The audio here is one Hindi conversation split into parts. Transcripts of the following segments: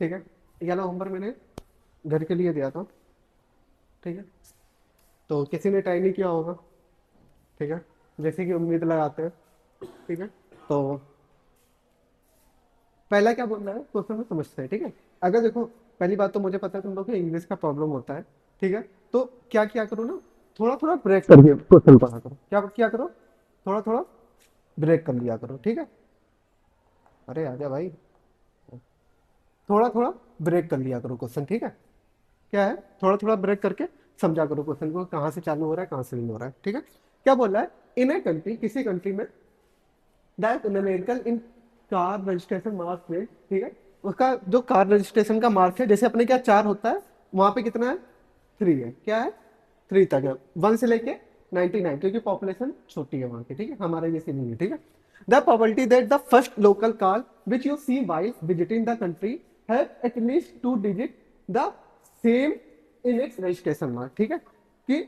ठीक है, ये वाला होमवर्क मैंने घर के लिए दिया था। ठीक है, तो किसी ने ट्राई नहीं किया होगा। ठीक है, जैसे कि उम्मीद लगाते हैं। ठीक है, तो पहला क्या बोल रहा है क्वेश्चन में समझते हैं। ठीक है, अगर देखो, पहली बात तो मुझे पता है तुम लोग को इंग्लिश का प्रॉब्लम होता है। ठीक है, तो क्या क्या करो ना, थोड़ा थोड़ा ब्रेक करके क्वेश्चन पढ़ा करो। क्या क्या करो, थोड़ा थोड़ा ब्रेक कर लिया करो। ठीक है, अरे आजा भाई, थोड़ा थोड़ा ब्रेक कर लिया करो क्वेश्चन। ठीक है, क्या है, थोड़ा थोड़ा ब्रेक करके समझा करो क्वेश्चन को, कहाँ से चालू हो रहा है कहाँ से नहीं हो रहा है। ठीक है, क्या बोल रहा है, इन ए कंट्री, किसी कंट्री में, that numerical in car registration marks में। ठीक है, उसका जो कार रजिस्ट्रेशन का मार्क्स है, जैसे अपने क्या 4 होता है, वहां पे कितना है, 3 है। क्या है, 3 तक है, 1 से लेके 99, क्योंकि पॉपुलेशन छोटी है वहां की। ठीक है, हमारे जैसी नहीं है। ठीक है, the probability that the first local car which you see while visiting the country have at least 2 digit the same in its registration mark. ठीक है, कि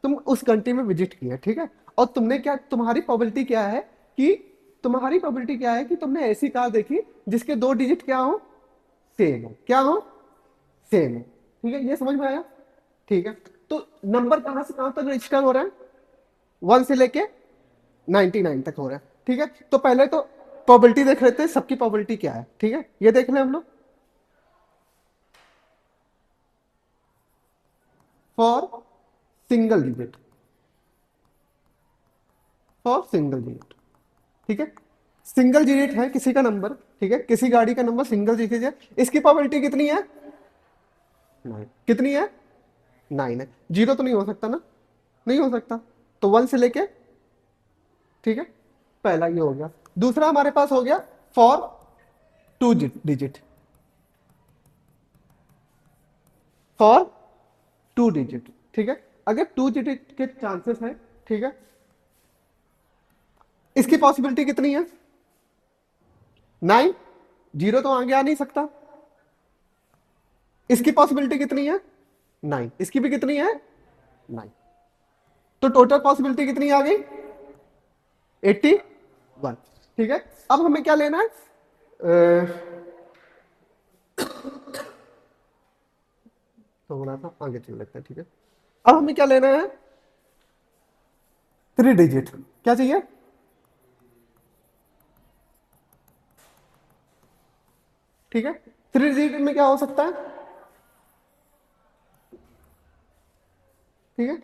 तुम उस कंट्री में विजिट किया। ठीक है, और तुमने क्या, तुम्हारी प्रोबेबिलिटी क्या है कि, तुम्हारी प्रोबेबिलिटी क्या है कि तुमने ऐसी कार देखी जिसके 2 डिजिट क्या हो, सेम हो। क्या हो, सेम हो। ठीक है, ये समझ में आया। ठीक है, तो नंबर कहां से कहां तक रजिस्टर हो रहा है, 1 से लेके 99 तक हो रहा है। ठीक है, तो पहले तो प्रोबेबिलिटी देख लेते हैं, सबकी प्रोबेबिलिटी क्या है। ठीक है, ये देख लें हम लोग, for single digit, for single digit. ठीक है, सिंगल डिजिट है किसी का नंबर। ठीक है, किसी गाड़ी का नंबर सिंगल डिजिट है, इसकी प्रोबेबिलिटी कितनी है, 9। कितनी है, 9 है। जीरो तो नहीं हो सकता ना, नहीं हो सकता, तो 1 से लेके। ठीक है, पहला ये हो गया। दूसरा हमारे पास हो गया फॉर 2 डिजिट, फॉर 2 डिजिट। ठीक है, अगर 2 डिजिट के चांसेस है, ठीक है, इसकी पॉसिबिलिटी कितनी है, 9। जीरो तो आगे आ नहीं सकता, इसकी पॉसिबिलिटी कितनी है, 9। इसकी भी कितनी है, 9। तो टोटल पॉसिबिलिटी कितनी आ गई, 81। ठीक है, अब हमें क्या लेना है, थोड़ा सा आगे चल लेते हैं। ठीक है, अब हमें क्या लेना है, 3 डिजिट। क्या चाहिए, ठीक है, 3 डिजिट में क्या हो सकता है, ठीक है,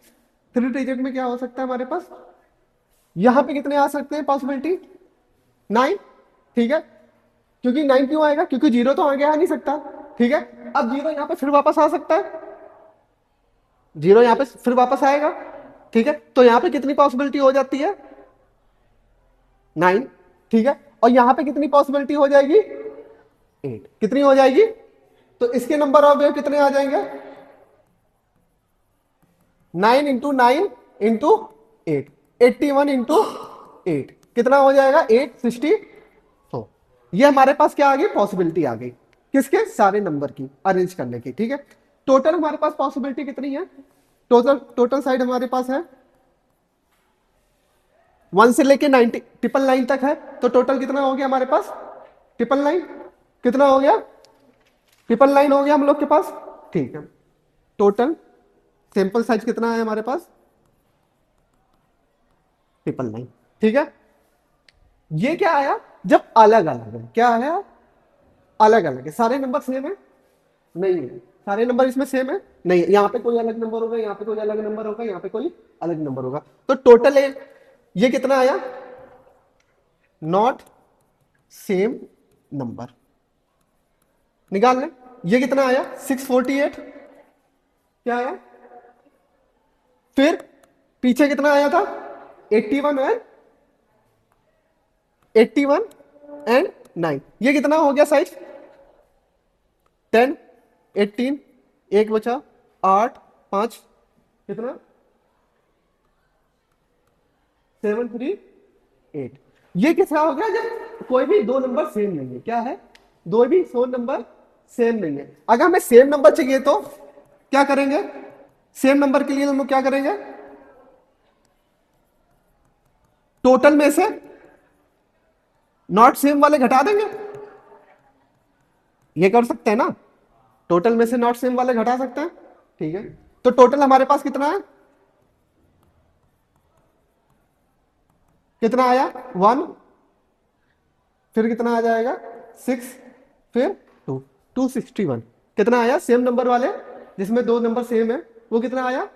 3 डिजिट में क्या हो सकता है हमारे पास, यहां पे कितने आ सकते हैं पॉसिबिलिटी, 9। ठीक है, क्योंकि 9 क्यों आएगा, क्योंकि जीरो तो आगे आ नहीं सकता। ठीक है, अब जीरो यहां पे फिर वापस आ सकता है, जीरो यहां पे फिर वापस आएगा। ठीक है, तो यहां पे कितनी पॉसिबिलिटी हो जाती है, 9। ठीक है, और यहां पे कितनी पॉसिबिलिटी हो जाएगी, 8। कितनी हो जाएगी, तो इसके नंबर ऑफ वेव कितने आ जाएंगे, 9 इंटू 9 इंटू 8, 81 इंटू 8 कितना हो जाएगा, 864। ये हमारे पास क्या आ गई, पॉसिबिलिटी आ गई, किसके, सारे नंबर की अरेंज करने की। ठीक है, टोटल हमारे पास पॉसिबिलिटी कितनी है, टोटल टोटल साइड हमारे पास है 1 से लेके 90 999 तक है, तो टोटल कितना हो गया हमारे पास, 999। कितना हो गया, 999 हो गया हम लोग के पास। ठीक है, टोटल सैंपल साइज कितना है हमारे पास, 999। ठीक है, ये क्या आया, जब अलग अलग है, क्या आया, अलग अलग है। सारे नंबर सेम है, नहीं है, सारे नंबर इसमें सेम है, नहीं है। यहाँ पे कोई अलग नंबर होगा, यहाँ पे कोई अलग नंबर होगा, यहाँ पे कोई अलग नंबर होगा, तो टोटल ये कितना आया, नॉट सेम नंबर, निकाल लें। ये कितना आया, 648। क्या आया, फिर पीछे कितना आया था, 81 है, 81 एंड 9, ये कितना हो गया साइज, 10, 18, एक बचा, 8, 5, कितना, 738। ये कितना हो गया, जब कोई भी दो नंबर सेम नहीं है, क्या है, दो भी फोन नंबर सेम नहीं है। अगर हमें सेम नंबर चाहिए तो क्या करेंगे, सेम नंबर के लिए हम लोग क्या करेंगे, टोटल में से नॉट सेम वाले घटा देंगे। ये कर सकते हैं ना, टोटल में से नॉट सेम वाले घटा सकते हैं, ठीक है। तो टोटल हमारे पास कितना है, कितना आया 1, फिर कितना आ जाएगा 6, फिर 2, 261। कितना आया सेम नंबर वाले जिसमें दो नंबर सेम है, वो कितना आया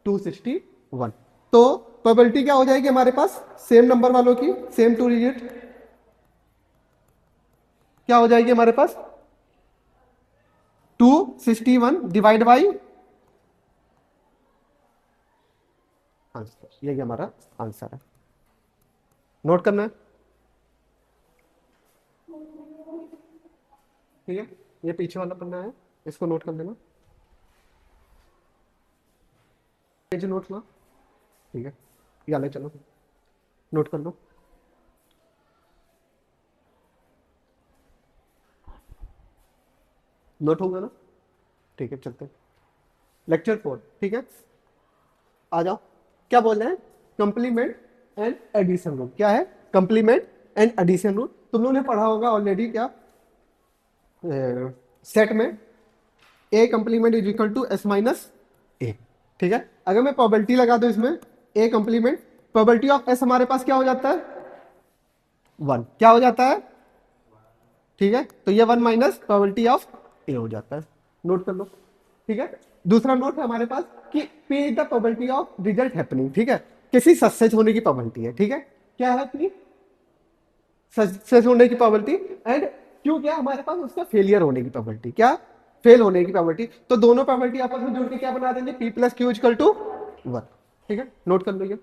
261। तो प्रोबेबिलिटी क्या हो जाएगी हमारे पास सेम नंबर वालों की, सेम टू डिजिट, क्या हो जाएगी हमारे पास 261 डिवाइड बाई आंसर, यही हमारा आंसर है। नोट करना है, ठीक है। ये पीछे वाला पन्ना है, इसको नोट कर देना, पेज नोट लो, ठीक है। ये वाले चलो नोट कर लो। नोट होगा ना, ठीक है, चलते हैं लेक्चर 4, ठीक है। आ जाओ, क्या बोल रहे हैं, कंप्लीमेंट एंड एडिशन रूल। क्या है कंप्लीमेंट एंड एडिशन रूल, तुम लोगों ने पढ़ा होगा ऑलरेडी, क्या सेट में A complement is equal to S minus A, ठीक है। अगर मैं प्रोबेबिलिटी लगा दूं इसमें A complement, probability of S हमारे पास क्या हो जाता है 1, क्या हो जाता है, ठीक है। तो ये 1 माइनस प्रोबेबिलिटी ऑफ ए हो जाता है, नोट कर लो, ठीक है। दूसरा नोट है हमारे पास कि P is the probability of result happening, ठीक है, किसी सक्सेस होने की प्रोबेबिलिटी है, ठीक है। क्या है पी, सक्सेस होने की प्रोबेबिलिटी, एंड क्यों क्या हमारे पास उसका फेलियर होने की प्रोबेबिलिटी, क्या फेल होने की प्रोबेबिलिटी। तो दोनों प्रोबेबिलिटी आपस में जोड़ के क्या बना देंगे, P plus Q equal to 1, ठीक है। नोट कर लो ये,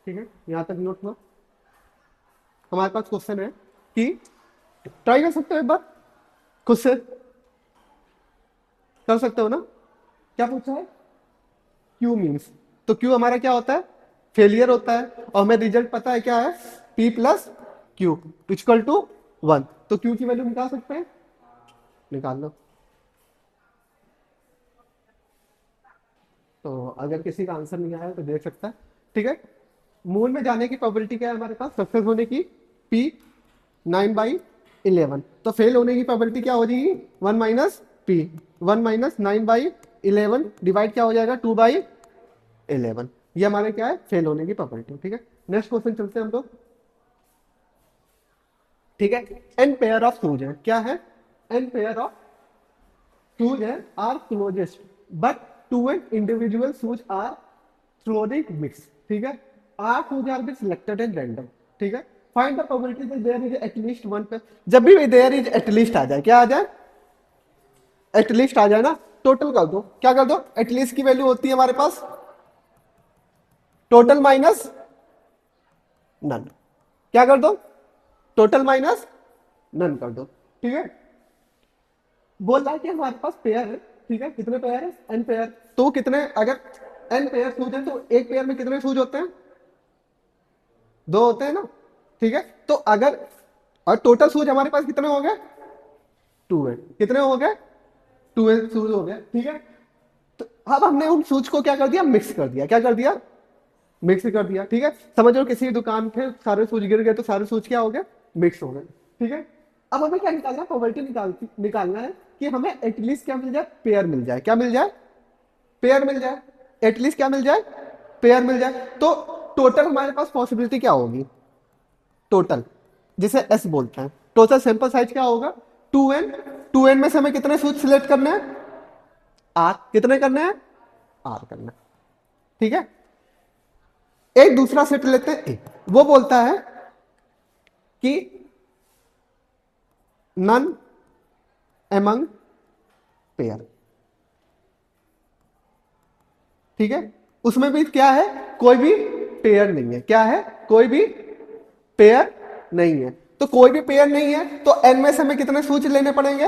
ठीक है, यहां तक नोट हुआ। हमारे पास क्वेश्चन है कि ट्राई कर सकते हो एक बार खुद से, कर सकते हो ना। क्या पूछा है, क्यू मीन्स, तो क्यू हमारा क्या होता है फेलियर होता है, और हमें रिजल्ट पता है क्या है P plus Q equal to 1। तो क्यू की वैल्यू निकाल सकते हैं, निकाल लो। तो अगर किसी का आंसर नहीं आया तो देख सकता है, ठीक है। मूल में जाने की प्रोबेबिलिटी क्या है हमारे पास सक्सेस होने की, पी 9/11, तो फेल होने की प्रोबेबिलिटी क्या हो जाएगी 1 माइनस पी, 1 माइनस 9/11 डिवाइड क्या हो जाएगा 2/11, ये हमारे क्या है फेल होने की प्रोबेबिलिटी, ठीक है। नेक्स्ट क्वेश्चन चलते हैं हम लोग, ठीक है। एन पेयर ऑफ शूज है, क्या है एन पेयर ऑफ शूज है are closest but two an individual shoes are closing mix, ठीक है। Are shoes are be selected and random, ठीक है। Find the probability that there is at least one pair, जब भी देयर इज एटलीस्ट आ जाए, क्या आ जाए एटलीस्ट आ जाए ना, टोटल कर दो, क्या कर दो एटलीस्ट की वैल्यू होती है हमारे पास टोटल माइनस नन, क्या कर दो टोटल माइनस नन कर दो, ठीक है। बोल रहा है कि हमारे पास पेयर है, ठीक है, कितने पेयर है एन पेयर, तो कितने अगर एन पेयर शूज है तो एक पेयर में कितने शूज होते हैं, दो होते हैं ना, ठीक है। तो अगर और टोटल शूज हमारे पास कितने हो गए 2 है, कितने हो गए 2 शूज हो गए, ठीक है। तो अब हमने उन शूज को क्या कर दिया मिक्स कर दिया, क्या कर दिया मिक्स कर दिया, ठीक है। समझ लो किसी दुकान पे सारे सूज गिर गए तो सारे सूज क्या हो गए मिक्स हो गए, ठीक है। अब हमें क्या निकालना है प्रोबेबिलिटी निकालना है कि हमें एटलीस्ट क्या मिल जाए पेयर मिल जाए, क्या मिल जाए पेयर मिल जाए, एटलीस्ट क्या मिल जाए पेयर मिल जाए। तो टोटल हमारे पास पॉसिबिलिटी क्या होगी टोटल, जिसे एस बोलते हैं, टोटल सैंपल साइज क्या होगा 2n, 2n में से हमें कितने सूज सिलेक्ट करने हैं आर, कितने करने हैं आर करना, ठीक है। एक दूसरा सेट लेते हैं ए, वो बोलता है कि नन एमंग पेयर, ठीक है। उसमें भी क्या है कोई भी पेयर नहीं है, क्या है कोई भी पेयर नहीं है। तो कोई भी पेयर नहीं है तो एन में से हमें कितने सूच लेने पड़ेंगे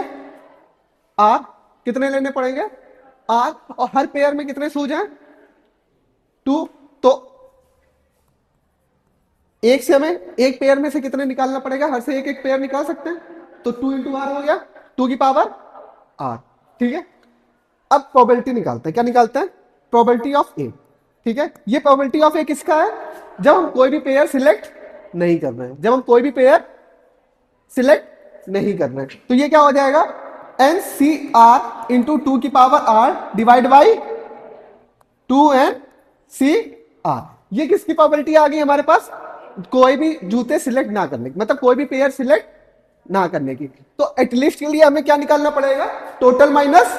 आर, कितने लेने पड़ेंगे आर, और हर पेयर में कितने सूज हैं 2, तो एक से हमें एक पेयर में से कितने निकालना पड़ेगा, हर से एक एक पेयर निकाल सकते हैं, तो 2 इंटू आर हो गया 2 की पावर आर, ठीक है। अब प्रोबेबिलिटी निकालते हैं, क्या निकालते हैं प्रोबेबिलिटी ऑफ ए, ठीक है, ये प्रोबेबिलिटी ऑफ ए किसका है, जब हम कोई भी पेयर सिलेक्ट नहीं कर रहे हैं, जब हम कोई भी पेयर सिलेक्ट नहीं कर रहे हैं। तो ये क्या हो जाएगा, n C r into two की power r divide by two n C r. ये किसकी प्रोबेबिलिटी आ गई हमारे पास, कोई भी जूते सिलेक्ट ना करने की, मतलब कोई भी पेयर सिलेक्ट ना करने की। तो एटलीस्ट के लिए हमें क्या निकालना पड़ेगा, टोटल माइनस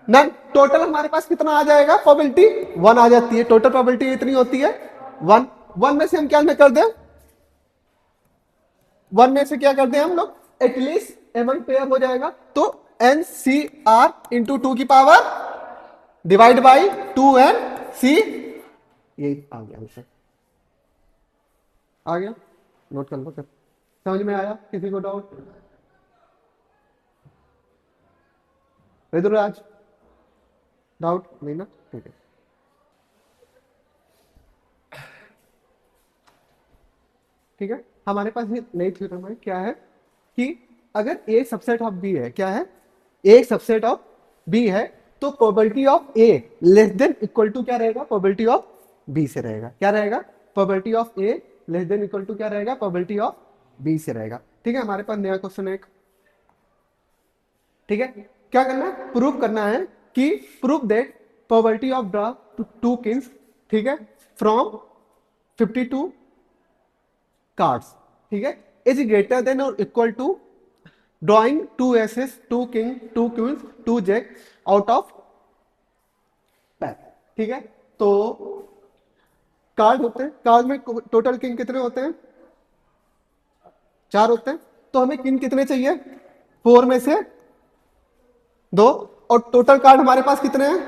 नन। टोटल हमारे पास कितना आ जाएगा, प्रोबेबिलिटी 1 आ जाती है, टोटल प्रोबेबिलिटी इतनी होती है 1। 1 में से हम क्या में कर दें, 1 में से क्या कर दें हम लोग, एटलीस्ट एमन पेयर हो जाएगा। तो n C r into two की power divide by two n C, ये आ गया आंसर, आ गया, नोट कर लो सर। समझ में आया किसी को डाउट, ऋतुराज डाउट नहीं ना, ठीक है। ठीक है, हमारे पास ये नई थ्योरम है, क्या है कि अगर ए सबसेट ऑफ बी है, क्या है, ए सबसेट ऑफ बी है, तो probability of A less than equal to क्या रहेगा, प्रोबेबिलिटी ऑफ बी से रहेगा। क्या रहेगा, probability of A less than equal to क्या रहेगा, प्रोबेबिलिटी ऑफ बी से रहेगा। ठीक है, हमारे पास नया क्वेश्चन है एक। ठीक है, क्या करना है, प्रूव करना है कि prove that probability of draw two kings, ठीक है, फ्रॉम 52 कार्ड्स, ठीक है, इज ग्रेटर देन और equal to drawing 2 aces, 2 king, 2 queens, 2 jack out of pack. ठीक है, तो कार्ड होते हैं, कार्ड में टोटल किंग कितने होते हैं, 4 होते हैं। तो हमें किंग कितने चाहिए, 4 में से 2, और टोटल कार्ड हमारे पास कितने हैं।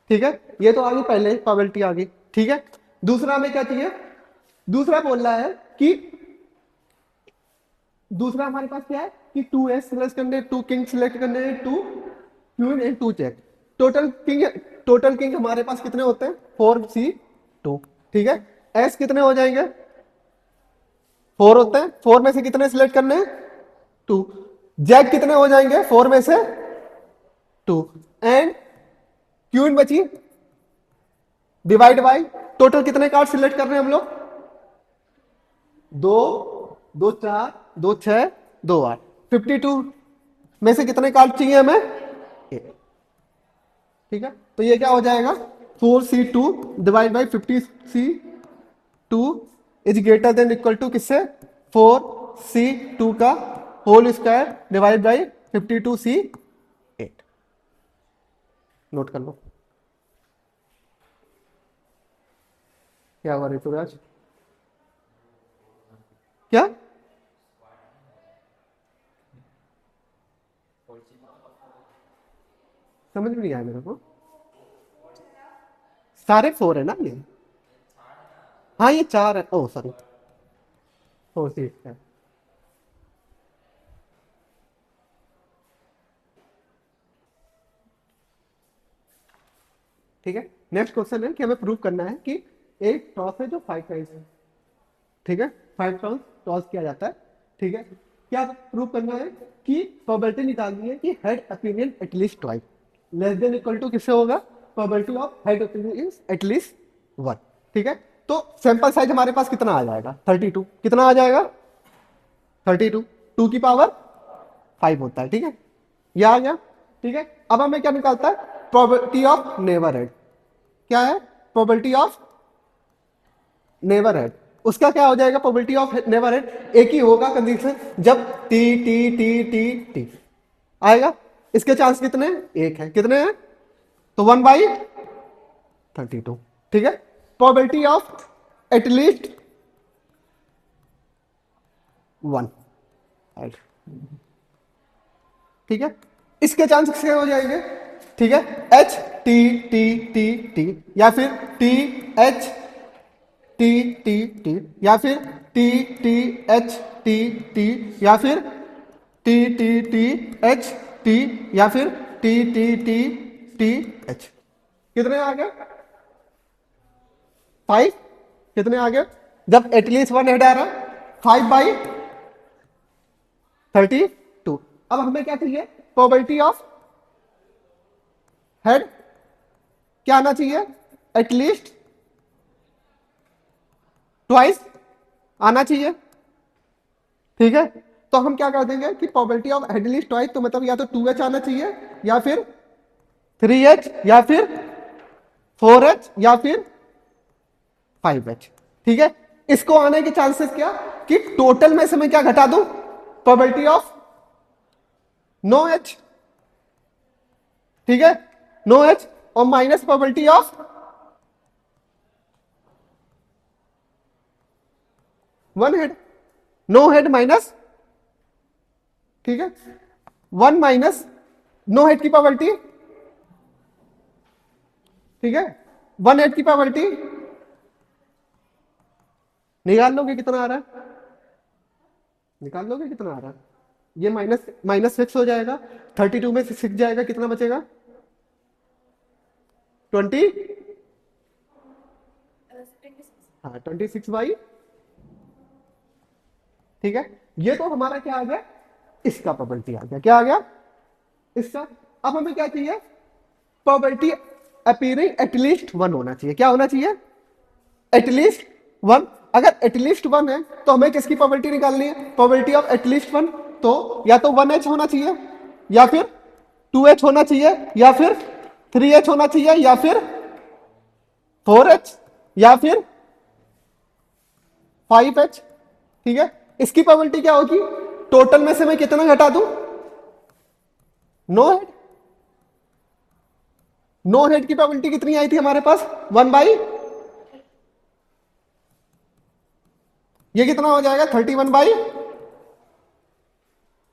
ठीक है, ये तो आ गई पहले प्रोबेबिलिटी आ गई। ठीक है, दूसरा हमें क्या चाहिए, दूसरा बोल रहा है कि दूसरा हमारे पास क्या है कि 2 एस सिलेक्ट करने, 2 किंग सिलेक्ट करने, 2 queen and 2 jack. Total king हमारे पास कितने होते हैं, 4C2। ठीक है, एस कितने हो जाएंगे, 4 होते हैं, 4 में से कितने सिलेक्ट करने हैं, 2। जैक कितने हो जाएंगे, 4 में से 2, एंड क्वीन बची डिवाइड बाई टोटल कितने कार्ड सिलेक्ट कर रहे हैं हम लोग, 2, 2 4, 2 6, 2 8, 52 में से कितने कार्ड चाहिए हमें, 1। ठीक है, तो ये क्या हो जाएगा, 4C2 divide by 50C2 is greater than equal to किससे, 4C2 का whole square divide by 52C8। Note कर लो, क्या हुआ ऋतुराज, क्या समझ में नहीं आया मेरे को, सारे 4 है ना ये, हाँ ये 4 है, ओ सॉरी 4 है। ठीक है, नेक्स्ट क्वेश्चन है कि हमें प्रूव करना है कि एक टॉस है जो 5 टाइम्स है। ठीक है, 5 टाइम्स टॉस किया जाता है। ठीक है, क्या प्रूव करना है कि प्रोबेबिलिटी निकालनी है कि head opinion at least twice, less than equal to किससे होगा, probability of head opinion is at least 1। ठीक है, तो सैंपल साइज हमारे पास कितना आ जाएगा, 32। कितना आ जाएगा, 32, 2 की पावर 5 होता है। ठीक है, ये आ गया। ठीक है, अब हमें क्या निकालता है, प्रोबेबिलिटी ऑफ नेबरहुड। क्या है, प्रोबेबिलिटी ऑफ नेबरहुड, उसका क्या हो जाएगा, प्रोबेबिलिटी ऑफ नेबरहुड एक ही होगा कंडीशन जब T T T T T आएगा। इसके चांस कितने, एक है, कितने हैं, तो 1/32। ठीक है, प्रोबेबिलिटी ऑफ एटलीस्ट 1। ठीक है, इसके चांस किसके हो जाएंगे, ठीक है, H T T T T, या फिर T H T T T, या फिर T T H T T, या फिर T T T H T, या फिर T T T T H. कितने आ गए, 5। कितने आ गए, जब एटलीस्ट 1 हेड आ रहा, 5/32। अब हमें क्या चाहिए, प्रोबेबिलिटी ऑफ हेड क्या आना चाहिए, एटलीस्ट ट्वाइस आना चाहिए, ठीक है। तो हम क्या कर देंगे कि प्रोबेबिलिटी ऑफ एटलीस्ट ट्वाइस, तो मतलब या तो 2h आना चाहिए या फिर 3h या फिर 4h या फिर 5h, ठीक है। इसको आने के चांसेस क्या, कि टोटल में से मैं क्या घटा दूं, प्रोबेबिलिटी ऑफ नो एच, ठीक है, नो एच, और minus probability of one head, no head minus, ठीक है, वन माइनस नो हेड की प्रोबेबिलिटी, ठीक है, वन हेड की प्रोबेबिलिटी निकाल लोगे कितना आ रहा है, निकाल लोगे कितना आ रहा है, ये माइनस माइनस 6 हो जाएगा, 32 में से 6 जाएगा, कितना बचेगा, 20, हाँ 26/, ठीक है। ये तो हमारा क्या आ गया, इसका प्रोबेबिलिटी आ गया, क्या आ गया, इसका। अब हमें क्या चाहिए, प्रोबेबिलिटी अपीयरिंग एटलीस्ट वन होना चाहिए, क्या होना चाहिए, एटलीस्ट वन। अगर एटलीस्ट वन है तो हमें किसकी प्रोबेबिलिटी निकालनी है, प्रोबेबिलिटी ऑफ एटलीस्ट वन, तो या तो 1h होना चाहिए या फिर 2h होना चाहिए या फिर 3h होना चाहिए या फिर 4h या फिर 5h, ठीक है। इसकी प्रोबेबिलिटी क्या होगी, टोटल में से मैं कितना घटा दूं, नो हेड, नो हेड की प्रोबेबिलिटी कितनी आई थी हमारे पास, 1/, ये कितना हो जाएगा, 31/,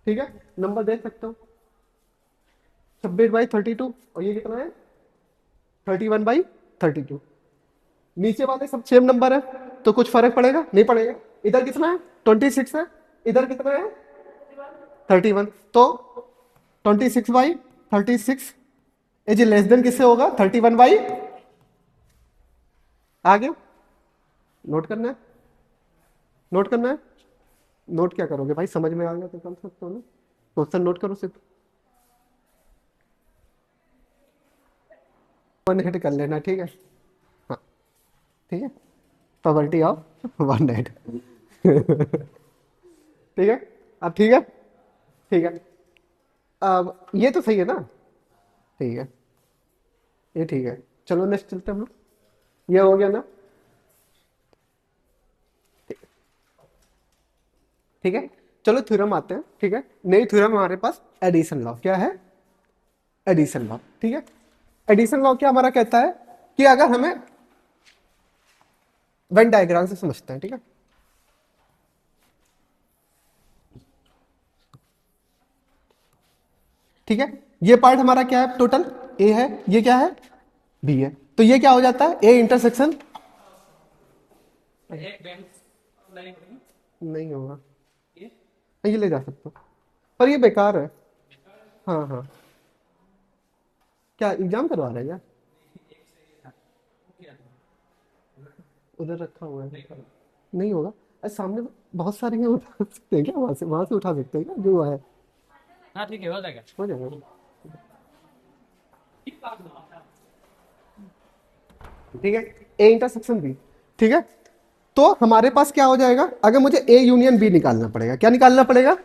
ठीक है। नंबर देख सकते हो, 26/32, और ये कितना है, 31/32। नीचे वाले सब सेम नंबर है, तो कुछ फर्क पड़ेगा, नहीं पड़ेगा। इधर कितना है, 26 है, इधर कितना है, 31, तो 26/36 इज लेस देन किससे होगा, 31/, आगे नोट करना है, नोट करना है, नोट क्या करोगे भाई, समझ में आ गया तो कर सकते हो ना, क्वेश्चन नोट करो सिर्फ, वन हिट कर लेना, ठीक है, हाँ ठीक है, प्रोबेबिलिटी ऑफ वन हेड ठीक है, अब ठीक है, ठीक है, अब ये तो सही है ना, ठीक है, ये ठीक है, चलो नेक्स्ट चलते हैं हम लोग, ये हो गया ना, ठीक है। चलो थ्योरम आते हैं, ठीक है, नई थ्योरम हमारे पास एडिशन लॉ, क्या है, एडिशन लॉ, ठीक है। एडिशन लॉ क्या हमारा कहता है कि अगर हमें वेन डायग्राम से समझते हैं, ठीक है, ठीक है, ये पार्ट हमारा क्या है, टोटल ए है, ये क्या है, बी है, तो ये क्या हो जाता है, ए इंटरसेक्शन, नहीं होगा, ये ले जा सकते हो, पर ये बेकार है, हाँ हाँ, क्या एग्जाम करवा रहे हैं क्या, उधर रखा हुआ है, नहीं होगा, अरे सामने बहुत सारे हैं, उठा सकते हैं क्या, वहां से उठा सकते हैं क्या, जो है, हाँ ठीक है, हो जाएगा। हो जाएगा, ठीक है, ए इंटरसेक्शन बी, ठीक है। तो हमारे पास क्या हो जाएगा, अगर मुझे ए यूनियन बी निकालना पड़ेगा, क्या निकालना पड़ेगा,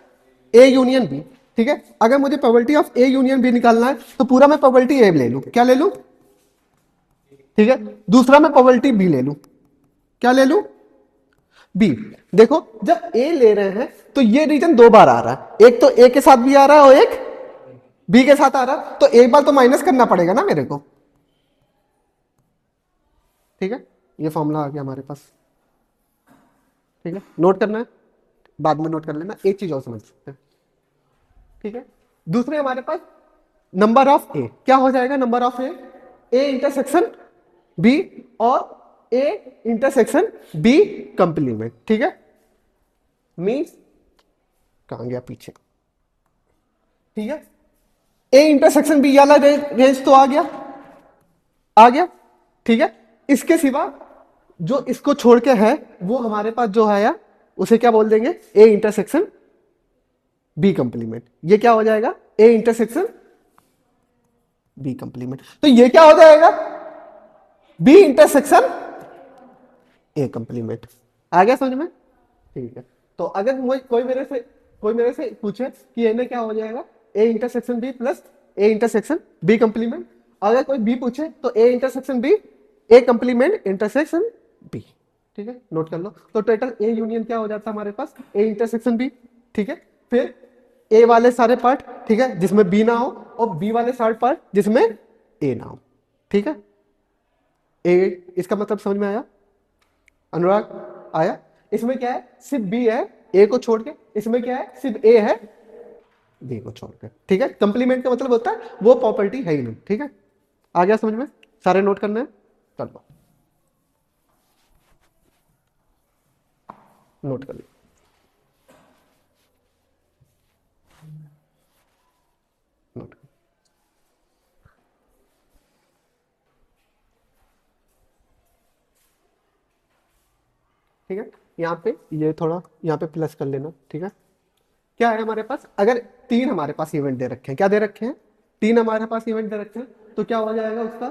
ए यूनियन बी, ठीक है। अगर मुझे probability of A union B निकालना है तो पूरा मैं प्रोबेबिलिटी ए ले लूं, क्या ले लूं, ठीक है, दूसरा मैं प्रोबेबिलिटी बी ले लूं, क्या ले लूं, बी। देखो जब ए ले रहे हैं तो ये रीजन दो बार आ रहा है, एक तो ए के साथ भी आ रहा है और एक बी के साथ आ रहा है, तो एक बार तो माइनस करना पड़ेगा ना मेरे को, ठीक है, ये फॉर्मूला आ गया हमारे पास, ठीक है, नोट करना है, बाद में नोट कर लेना, एक चीज और समझ सकते हैं, ठीक है। दूसरे हमारे पास नंबर ऑफ ए, क्या हो जाएगा, number of A intersection B और ए इंटरसेक्शन बी कंप्लीमेंट, ठीक है, मीन्स कहां गया पीछे, ठीक है, ए इंटरसेक्शन बी वाला रेंज तो आ गया, आ गया, ठीक है। इसके सिवा जो इसको छोड़ के है वो हमारे पास जो है यार, उसे क्या बोल देंगे, ए इंटरसेक्शन बी कंप्लीमेंट, ये क्या हो जाएगा, ए इंटरसेक्शन बी कंप्लीमेंट, तो ये क्या हो जाएगा, बी इंटरसेक्शन ए कंप्लीमेंट। आ गया समझ में? ठीक है। तो अगर कोई मेरे से पूछे कि ये क्या हो जाएगा, A intersection B plus A intersection B complement. अगर कोई बी पूछे तो A intersection B A complement intersection B. ठीक है, नोट कर लो। तो टोटल ए यूनियन क्या हो जाता है हमारे पास, ए इंटरसेक्शन बी। ठीक है, फिर ए वाले सारे पार्ट, ठीक है, जिसमें बी ना हो, और बी वाले सारे पार्ट जिसमें ए ना हो। ठीक है, ए इसका मतलब समझ में आया? अनुराग आया? इसमें क्या है, सिर्फ बी है ए को छोड़ के, इसमें क्या है, सिर्फ ए है बी को छोड़ के। ठीक है, कंप्लीमेंट का मतलब होता है वो प्रॉपर्टी है ही नहीं। ठीक है, आ गया समझ में? सारे नोट करने हैं, कर लो, नोट कर लो। नोट कर। ठीक है, यहाँ पे ये थोड़ा यहाँ पे प्लस कर लेना। ठीक है, क्या है हमारे पास, अगर तीन हमारे पास इवेंट दे रखे हैं, क्या दे रखे हैं, तीन हमारे पास इवेंट दे रखे हैं, तो क्या हो जाएगा उसका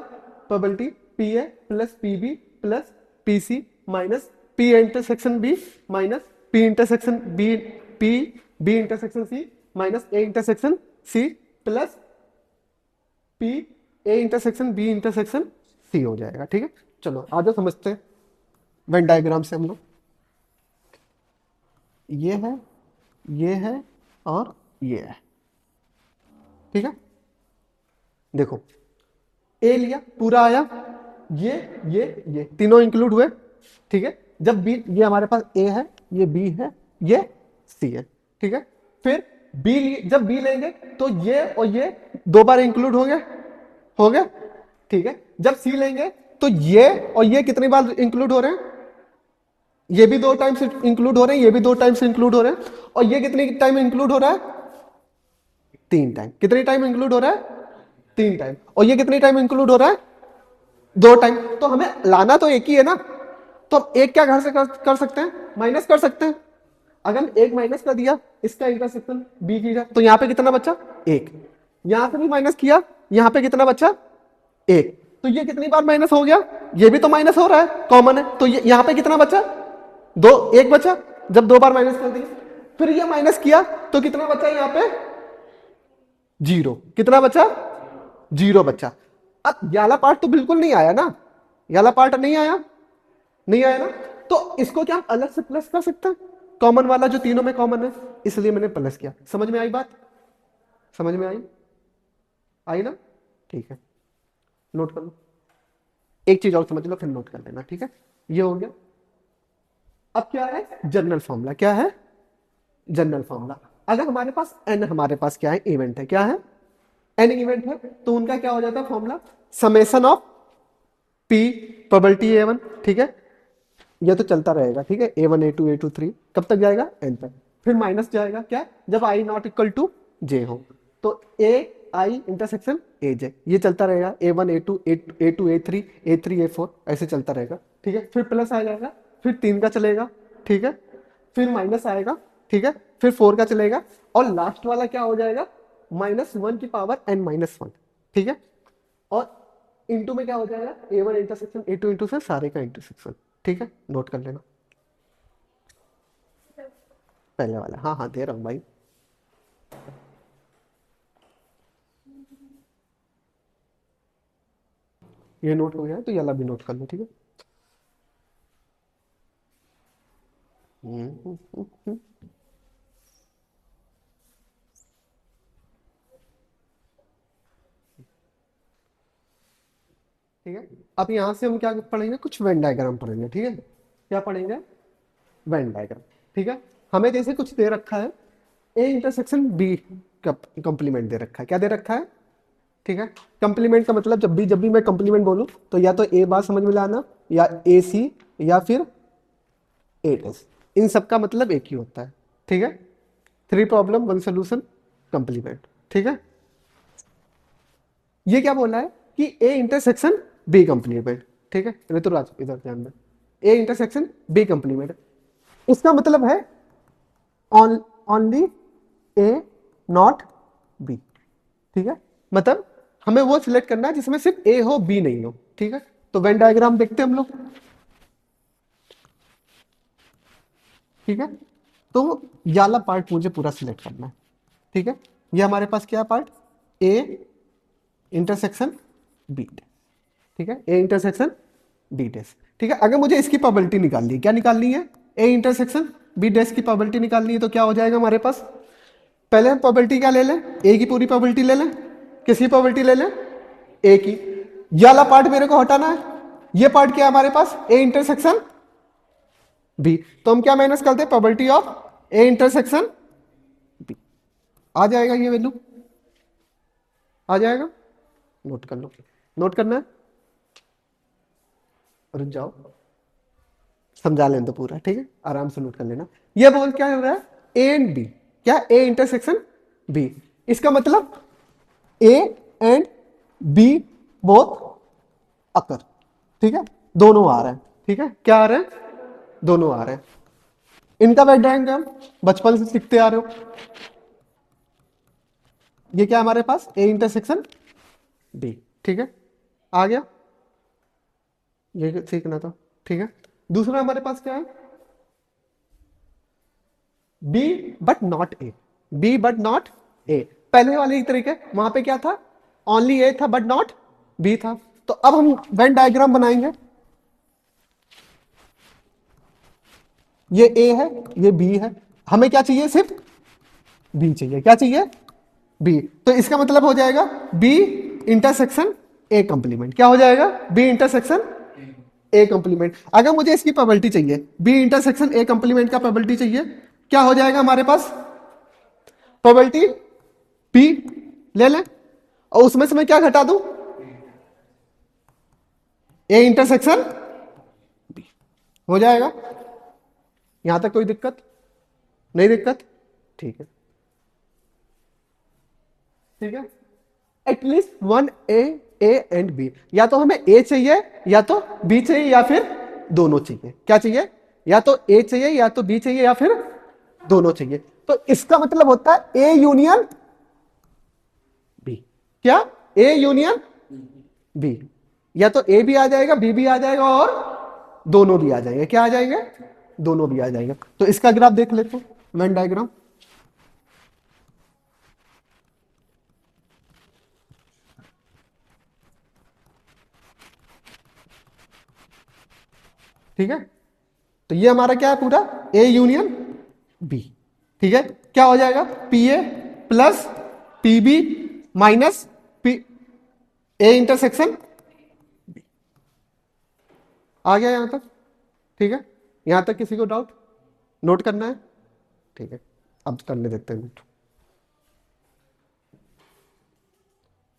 probability, P A plus P B plus P C minus P intersection B minus P intersection B, P B intersection C minus A intersection C plus P A intersection B intersection C हो जाएगा। ठीक है, चलो आगे समझते हैं वेन डायग्राम से हम लोग। ये है और ये है। ठीक है, देखो ए लिया पूरा आया, ये तीनों इंक्लूड हुए। ठीक है, जब बी, ये हमारे पास ए है, ये बी है, ये सी है। ठीक है, फिर बी, जब बी लेंगे तो ये और ये दो बार इंक्लूड हो गया। ठीक है, जब सी लेंगे तो ये और ये कितनी बार इंक्लूड हो रहे हैं, ये भी दो टाइम्स इंक्लूड हो रहे हैं, ये भी दो टाइम्स इंक्लूड हो रहे हैं, और ये कितनी टाइम इंक्लूड हो रहा है, तीन टाइम। कितनी टाइम इंक्लूड हो रहा है, तीन टाइम। और ये कितनी टाइम इंक्लूड हो रहा है, दो टाइम। तो हमें लाना तो एक ही है ना, तो हम एक क्या घर से कर सकते हैं, माइनस कर सकते हैं। अगर हम एक माइनस कर दिया, इसका इंटरसेक्शन बी की जाए, तो यहां पे कितना बचा, एक। यहां से भी माइनस किया, यहां पे कितना बचा, एक। तो ये कितनी बार माइनस हो गया, ये भी तो माइनस हो रहा है, कॉमन है, तो यहां पे कितना बचा, दो, एक बचा। जब दो बार माइनस कर दिया, फिर ये माइनस किया तो कितना बचा यहाँ पे, जीरो। कितना बचा, जीरो बचा। अब ये वाला पार्ट तो बिल्कुल नहीं आया ना, ये वाला पार्ट नहीं आया ना, तो इसको क्या हम अलग से प्लस कर सकते हैं, कॉमन वाला जो तीनों में कॉमन है, इसलिए मैंने प्लस किया। समझ में आई बात, समझ में आई ना? ठीक है, नोट कर लो। एक चीज और समझ लो फिर नोट कर लेना। ठीक है, ये हो गया। अब क्या है, जनरल फॉर्मूला। क्या है, जनरल फॉर्मूला। अगर हमारे पास एन, हमारे पास क्या है, इवेंट है, क्या है, एन इवेंट है, तो उनका क्या हो जाता है formula, summation of P probability A one. ठीक है, ये तो चलता रहेगा। ठीक है, A one A two A two three, कब तक जाएगा, एन तक। फिर माइनस जाएगा क्या, जब आई नॉट इक्वल टू जे हो, तो ए आई इंटरसेक्शन ए जे, ये चलता रहेगा, A one A two A three A four, ऐसे चलता रहेगा। ठीक है, फिर प्लस आ जाएगा, फिर तीन का चलेगा। ठीक है, फिर माइनस आएगा। ठीक है, फिर फोर का चलेगा, और लास्ट वाला क्या हो जाएगा, माइनस वन की पावर एन माइनस वन। ठीक है, और इंटू में क्या हो जाएगा, A one intersection A two into से सारे का इंटरसेक्शन। ठीक है, नोट कर लेना पहले वाला। हाँ हाँ, दे रहा हूं भाई। ये नोट हो गया तो ये वाला भी नोट कर लो। ठीक है, ठीक है। अब यहां से हम क्या पढ़ेंगे, कुछ वेन डायग्राम पढ़ेंगे। ठीक है, क्या पढ़ेंगे, वेन डायग्राम। ठीक है, हमें जैसे कुछ दे रखा है, ए इंटरसेक्शन बी का कंप्लीमेंट दे रखा है। क्या दे रखा है, ठीक है, कंप्लीमेंट का मतलब जब भी मैं कंप्लीमेंट बोलूं तो या तो ए बार समझ में लाना, या ए सी, या फिर ए एस, इन सब का मतलब एक ही होता है। ठीक है, three problem one solution complement. ठीक है, ये क्या बोला है कि ए इंटरसेक्शन बी कंप्लीमेंट। ठीक है, ऋतुराज इधर ध्यान में, ए इंटरसेक्शन बी कंप्लीमेंट, इसका मतलब है ओनली ए नॉट बी। ठीक है, मतलब हमें वो सिलेक्ट करना है जिसमें सिर्फ ए हो बी नहीं हो। ठीक है, तो वेन डायग्राम देखते हैं हम लोग, ठीक है। तो ये वाला पार्ट मुझे पूरा सिलेक्ट करना है, ठीक है। ये हमारे पास क्या part, A intersection B dash, ठीक है, ए इंटरसेक्शन बी डैश, ठीक है। अगर मुझे इसकी प्रोबेबिलिटी निकालनी है, क्या निकालनी है, ए इंटरसेक्शन बी डैश की प्रोबेबिलिटी निकालनी है, तो क्या हो जाएगा हमारे पास, पहले हम प्रोबेबिलिटी क्या ले लें, ए की पूरी प्रोबेबिलिटी ले लें, किसकी प्रोबेबिलिटी ले लें, ए की। ये वाला पार्ट मेरे को हटाना है, ये पार्ट क्या है हमारे पास, ए इंटरसेक्शन बी, तो हम क्या माइनस करते हैं, probability of A intersection B, आ जाएगा ये वैल्यू, आ जाएगा, नोट कर लो, नोट करना है, रुक जाओ, समझा लें तो पूरा, ठीक है, आराम से नोट कर लेना। ये बोल क्या हो रहा है, ए एंड बी, क्या, ए इंटरसेक्शन बी, इसका मतलब ए एंड बी बोथ अकर, ठीक है, दोनों आ रहे हैं, ठीक है, क्या आ रहे हैं, दोनों आ रहे हैं। इनका वेन डायग्राम बचपन से सीखते आ रहे हो, ये क्या हमारे पास, ए इंटरसेक्शन बी, ठीक है, आ गया, ये सीखना था, ठीक है। दूसरा हमारे पास क्या है, B but not A, B but not A, पहले वाले ही तरीके, वहां पे क्या था, ओनली ए था बट नॉट बी था। तो अब हम वेन डायग्राम बनाएंगे, ये ए है, ये बी है, हमें क्या चाहिए, सिर्फ बी चाहिए, क्या चाहिए, बी, तो इसका मतलब हो जाएगा बी इंटरसेक्शन ए कंप्लीमेंट, क्या हो जाएगा, बी इंटरसेक्शन ए कंप्लीमेंट। अगर मुझे इसकी प्रोबेबिलिटी चाहिए, बी इंटरसेक्शन ए कंप्लीमेंट का प्रोबेबिलिटी चाहिए, क्या हो जाएगा हमारे पास, प्रोबेबिलिटी पी ले लें, और उसमें से मैं क्या घटा दूं, ए इंटरसेक्शन बी, हो जाएगा। यहां तक कोई दिक्कत नहीं, दिक्कत, ठीक है, ठीक है, at least one A and B, या तो हमें ए चाहिए, या तो बी चाहिए, या फिर दोनों चाहिए, क्या चाहिए, या तो ए चाहिए, या तो बी चाहिए, या फिर दोनों चाहिए। तो इसका मतलब होता है ए यूनियन बी, क्या, ए यूनियन बी, या तो ए भी आ जाएगा, बी भी आ जाएगा, और दोनों भी आ जाएंगे, क्या आ जाएंगे, दोनों भी आ जाएंगे। तो इसका ग्राफ देख लेते हैं, वेन डायग्राम, ठीक है। तो ये हमारा क्या है, पूरा ए यूनियन बी, ठीक है, क्या हो जाएगा, P A plus P B minus P A intersection B, आ गया यहां तक, ठीक है। यहां तक किसी को डाउट, नोट करना है, ठीक है, अब करने देते हैं नोट,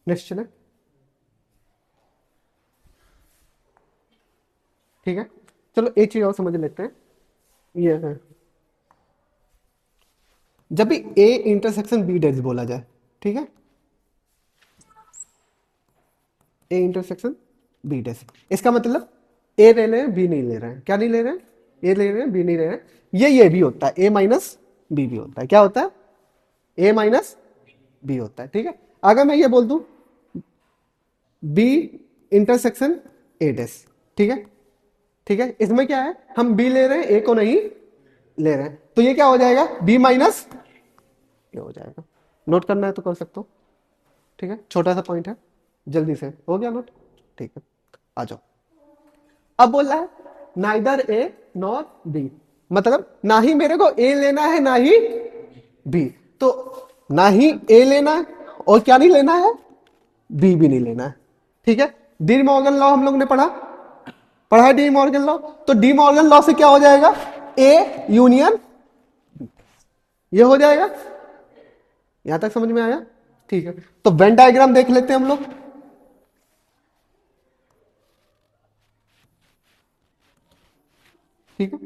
नेक्स्ट चले, ठीक है। चलो एक चीज और समझ लेते हैं, ये है, जब भी ए इंटरसेक्शन बी डैश बोला जाए, ठीक है, ए इंटरसेक्शन बी डैश, इसका मतलब ए ले रहे हैं, बी नहीं ले रहे हैं, क्या नहीं ले रहे हैं, ए ले रहे हैं, बी नहीं ले रहे हैं, ये भी होता है, ए माइनस बी भी होता है, क्या होता है, ए माइनस बी होता है, ठीक है। अगर मैं ये बोल दूं बी इंटरसेक्शन ए डैश, ठीक है, ठीक है, इसमें क्या है, हम बी ले रहे हैं, ए को नहीं ले रहे हैं, तो ये क्या हो जाएगा, बी माइनस ये हो जाएगा। नोट करना है तो कर सकते हो, ठीक है, छोटा सा पॉइंट है, जल्दी से हो गया नोट, ठीक है, आ जाओ। अब बोल रहा है नाइदर ए नॉट बी, मतलब ना ही मेरे को ए लेना है, ना ही बी, तो ना ही ए लेना है, और क्या नहीं लेना है, बी भी नहीं लेना है, ठीक है। डी मॉर्गन लॉ हम लोग ने पढ़ा है डी मॉर्गन लॉ, तो डी मॉर्गन लॉ से क्या हो जाएगा, ए यूनियन, ये हो जाएगा, यहां तक समझ में आया, ठीक है। तो वेन डायग्राम देख लेते हैं हम लोग, ठीक है,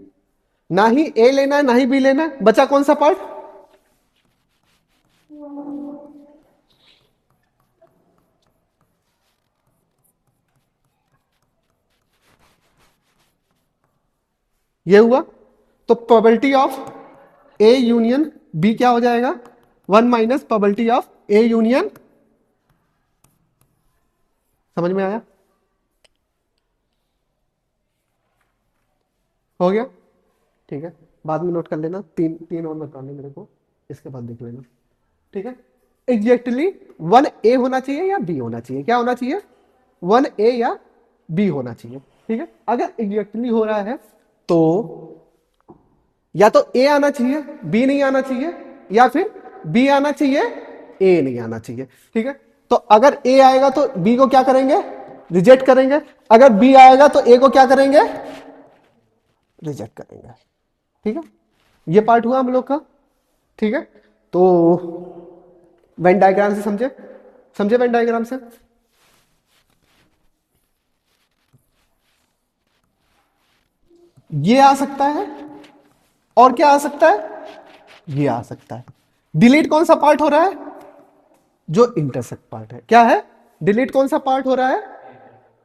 ना ही ए लेना है, ना ही बी लेना है, बचा कौन सा पार्ट, ये हुआ, तो probability of A union B क्या हो जाएगा, 1 minus probability of A union, समझ में आया, हो गया, ठीक है। बाद में नोट कर लेना, तीन तीन और बताने मेरे को, इसके बाद देख लेना, ठीक है। एग्जैक्टली 1A होना चाहिए या B होना चाहिए, क्या होना चाहिए, 1A या B होना चाहिए, ठीक है। अगर एग्जैक्टली हो रहा है तो या तो A आना चाहिए, B नहीं आना चाहिए, या फिर B आना चाहिए, A नहीं आना चाहिए, ठीक है। तो अगर A आएगा तो B को क्या करेंगे, रिजेक्ट करेंगे। अगर B आएगा तो A को क्या करेंगे, रिजेक्ट करेंगे, ठीक है। ये पार्ट हुआ हम लोग का, ठीक है। तो वेन डायग्राम से समझे, समझे वेन डायग्राम से। ये आ सकता है और क्या आ सकता है, ये आ सकता है। डिलीट कौन सा पार्ट हो रहा है, जो इंटरसेक्ट पार्ट है, क्या है, डिलीट कौन सा पार्ट हो रहा है,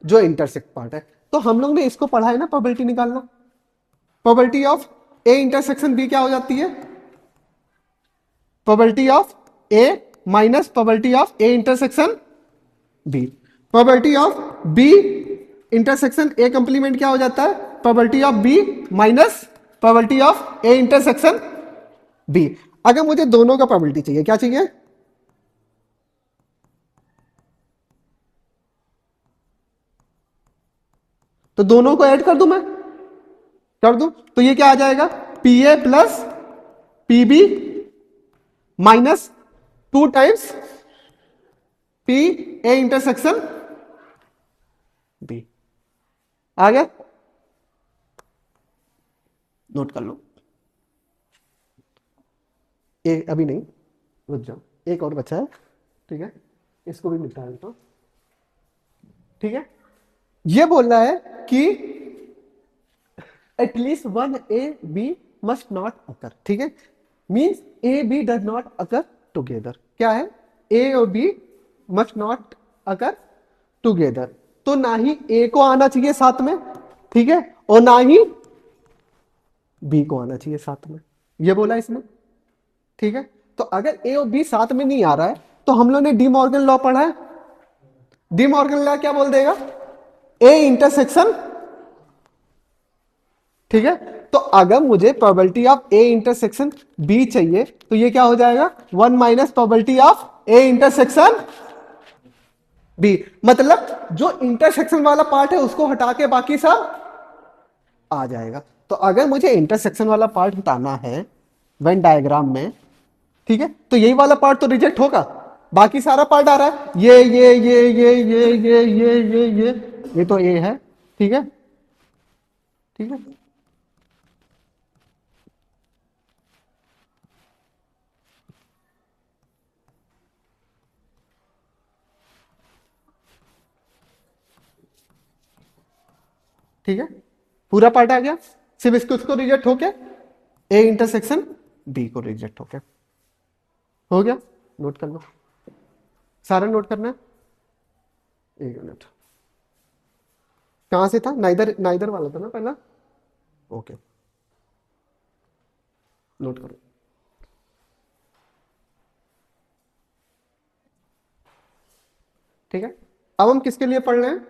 जो इंटरसेक्ट पार्ट है। तो हम लोग ने इसको पढ़ा है ना, प्रोबेबिलिटी निकालना। Probability of A intersection B क्या हो जाती है, probability of A minus probability of A intersection B. Probability of B intersection A complement क्या हो जाता है, probability of B minus probability of A intersection B. अगर मुझे दोनों का प्रोबेबिलिटी चाहिए, क्या चाहिए, तो दोनों को ऐड कर दूं मैं, कर दूं तो ये क्या आ जाएगा, P A plus P B minus 2 times P A intersection B. आ गया, नोट कर लो। ए अभी नहीं, रुक जाओ, एक और बचा है, ठीक है, इसको भी निपटा देता हूं, ठीक है। ये बोल रहा है कि at least 1A B must not occur, ठीक है। Means A B does not occur together, क्या है, A और B must not occur together. तो ना ही A को आना चाहिए साथ में, ठीक है, और ना ही B को आना चाहिए साथ में, ये बोला इसमें, ठीक है। तो अगर A और B साथ में नहीं आ रहा है तो हम लोग ने डी मॉर्गन लॉ पढ़ा है। डी मॉर्गन लॉ क्या बोल देगा, A इंटरसेक्शन, ठीक है। तो अगर मुझे probability of A intersection B चाहिए तो ये क्या हो जाएगा, 1 minus probability of A intersection B. मतलब जो इंटरसेक्शन वाला पार्ट है उसको हटा के बाकी सब आ जाएगा। तो अगर मुझे इंटरसेक्शन वाला पार्ट हटाना है वेन डायग्राम में, ठीक है, तो यही वाला पार्ट तो रिजेक्ट होगा, बाकी सारा पार्ट आ रहा है, ये तो ए है, ठीक है, ठीक है। ठीक है, पूरा पार्ट आ गया, सिर्फ इसको रिजेक्ट हो गया, ए इंटरसेक्शन बी को रिजेक्ट हो गया, हो गया। नोट कर लो, सारा नोट करना है, एक मिनट, कहां से था, नाइदर नाइदर वाला था ना पहला, ओके, नोट करो। ठीक है, अब हम किसके लिए पढ़ रहे हैं,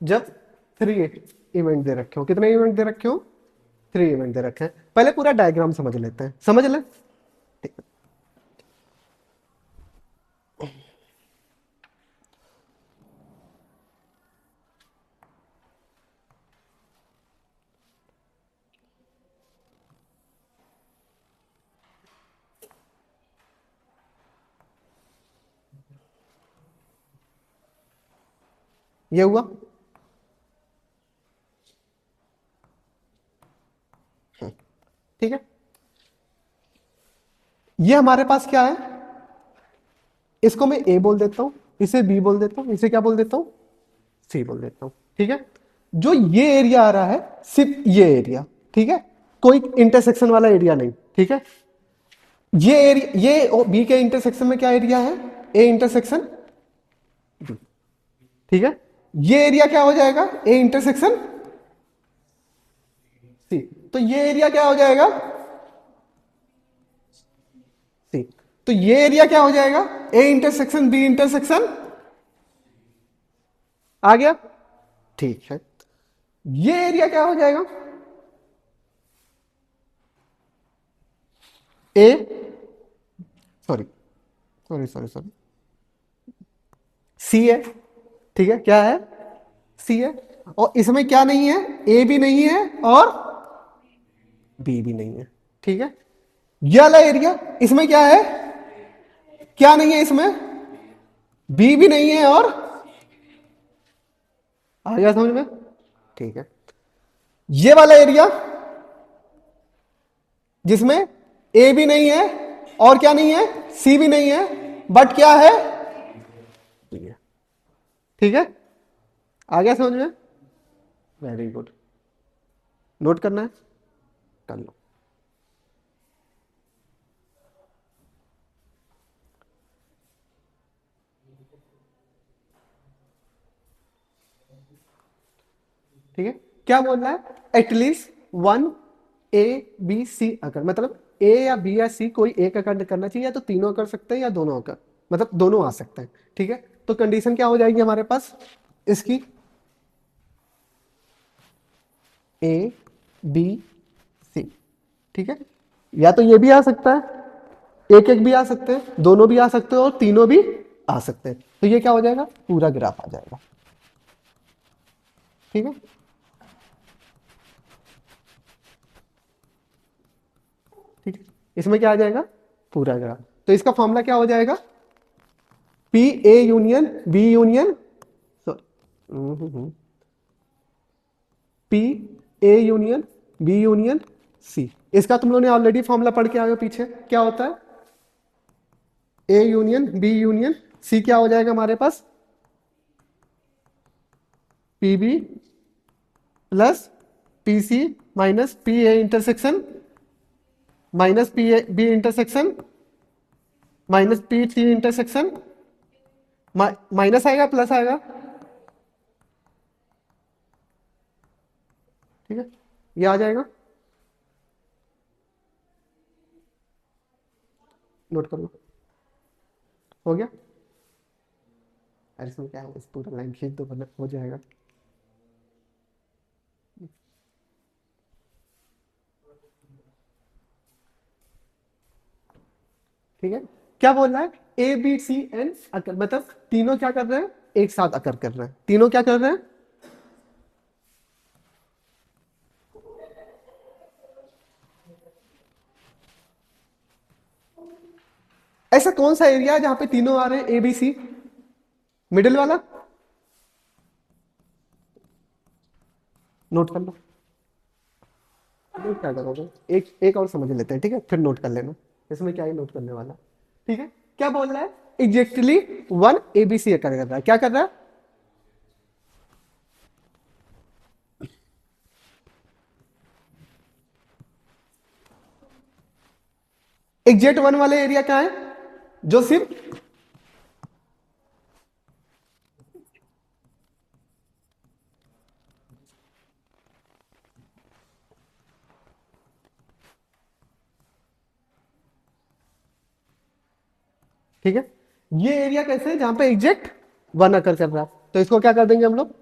जब 3 इवेंट दे रखे हो, कितने इवेंट दे रखे हो, 3 इवेंट दे रखे हैं। पहले पूरा डायग्राम समझ लेते हैं, समझ ले, ठीक है। ये हुआ, ठीक है। ये हमारे पास क्या है, इसको मैं ए बोल देता हूं, इसे बी बोल देता हूं, इसे क्या बोल देता हूं, सी बोल देता हूं, ठीक है। जो ये एरिया आ रहा है सिर्फ ये एरिया, ठीक है, कोई इंटरसेक्शन वाला एरिया नहीं, ठीक है। ये एरिया, ये बी के इंटरसेक्शन में क्या एरिया है, ए इंटरसेक्शन बी, ठीक है। ये एरिया क्या हो जाएगा, ए इंटरसेक्शन सी, तो ये एरिया क्या हो जाएगा, सी, तो ये एरिया क्या हो जाएगा, ए इंटरसेक्शन बी इंटरसेक्शन, आ गया, ठीक है। ये एरिया क्या हो जाएगा, ए, सॉरी सॉरी सॉरी सॉरी, सी है, ठीक है, क्या है, सी है, और इसमें क्या नहीं है, ए भी नहीं है और बी भी नहीं है, ठीक है। ये वाला एरिया, इसमें क्या है, क्या नहीं है इसमें, बी भी नहीं है और आ गया समझ में, ठीक है। ये वाला एरिया जिसमें ए भी नहीं है और क्या नहीं है, सी भी नहीं है, बट क्या है, बी है, ठीक है, आ गया समझ में, वेरी गुड, नोट करना है, कर लो। ठीक है, क्या बोल रहा है, at least one A B C occur, मतलब ए या बी या सी कोई एक अकर करना चाहिए, या तो तीनों कर सकते हैं या दोनों अकर, मतलब दोनों आ सकते हैं, ठीक है। तो कंडीशन क्या हो जाएगी हमारे पास इसकी, ए बी सी, ठीक है, या तो ये भी आ सकता है, एक एक भी आ सकते हैं, दोनों भी आ सकते हैं और तीनों भी आ सकते हैं, तो ये क्या हो जाएगा, पूरा ग्राफ आ जाएगा, ठीक है। ठीक है, इसमें क्या आ जाएगा, पूरा ग्राफ, तो इसका फॉर्मूला क्या हो जाएगा, P A union B union, P A union B union C, इसका तुम लोगों ने ऑलरेडी फॉर्मूला पढ़ के आए हो पीछे, क्या होता है, A union B union C, क्या हो जाएगा हमारे पास, P B plus P C minus P A intersection minus P A B intersection minus P C intersection, minus आएगा प्लस आएगा, ठीक है, ये आ जाएगा, नोट कर लो, हो गया, अरे इसमें क्या है, इस पूरा लाइन खींच दो वरना हो जाएगा, ठीक है। क्या बोल रहा है, ए बी सी एन अकर, मतलब तीनों क्या कर रहे हैं, एक साथ अकर कर रहे हैं, तीनों क्या कर रहे हैं, ऐसा कौन सा एरिया है जहां पे तीनों आ रहे हैं, ए बी सी, मिडिल वाला, नोट कर लो, क्या करोगे, एक एक और समझ लेते हैं, ठीक है, फिर नोट कर लेना, इसमें क्या ही नोट करने वाला, ठीक है। क्या बोल रहा है, एग्जैक्टली वन एबीसी कर रहा है, क्या कर रहा है, एग्जैक्ट वन वाले एरिया क्या है, जो सिर्फ ठीक है, ये एरिया कैसे है जहां पे एग्जैक्ट वन अकर कर रहा है, तो इसको क्या कर देंगे हम लोग,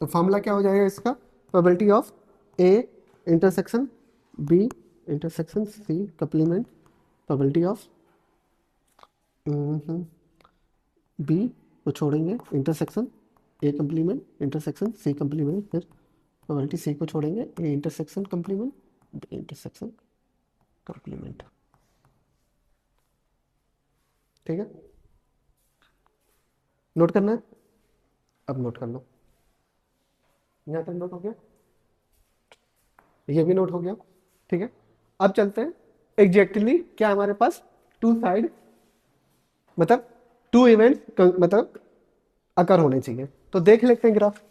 तो फॉर्मूला क्या हो जाएगा इसका, probability of A intersection B intersection C complement, probability of B को छोड़ेंगे intersection A complement intersection C complement, फिर प्रोबेबिलिटी सी को छोड़ेंगे A intersection complement B intersection complement, ठीक है, नोट करना है, अब नोट कर लो, यहाँ तक नोट हो गया, ये भी नोट हो गया, ठीक है। अब चलते हैं एग्जैक्टली क्या हमारे पास टू साइड, मतलब टू इवेंट मतलब अकर होने चाहिए, तो देख लेते हैं ग्राफ,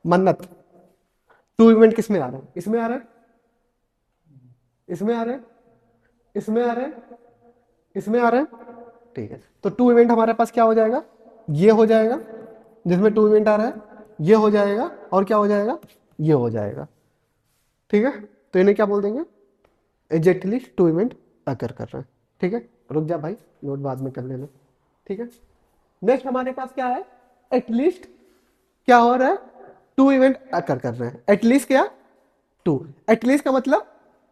मन्नत, टू इवेंट किसमें आ रहा है, इसमें आ रहा है, इसमें आ रहा है, इसमें आ रहा है, इसमें आ रहा है, ठीक है, तो टू इवेंट हमारे पास क्या हो जाएगा, ये हो जाएगा, जिसमें टू इवेंट आ रहा है, ये हो जाएगा, और क्या हो जाएगा, ये हो जाएगा, ठीक है, तो इन्हें क्या बोल देंगे, एग्जैक्टली टू इवेंट अकर कर रहे हैं, ठीक है, रुक जा भाई, नोट बाद में कर लेना। ठीक है, नेक्स्ट हमारे पास क्या है, एटलीस्ट क्या हो रहा है, टू इवेंट अकर कर रहे हैं। एटलीस्ट क्या, टू, एटलीस्ट का मतलब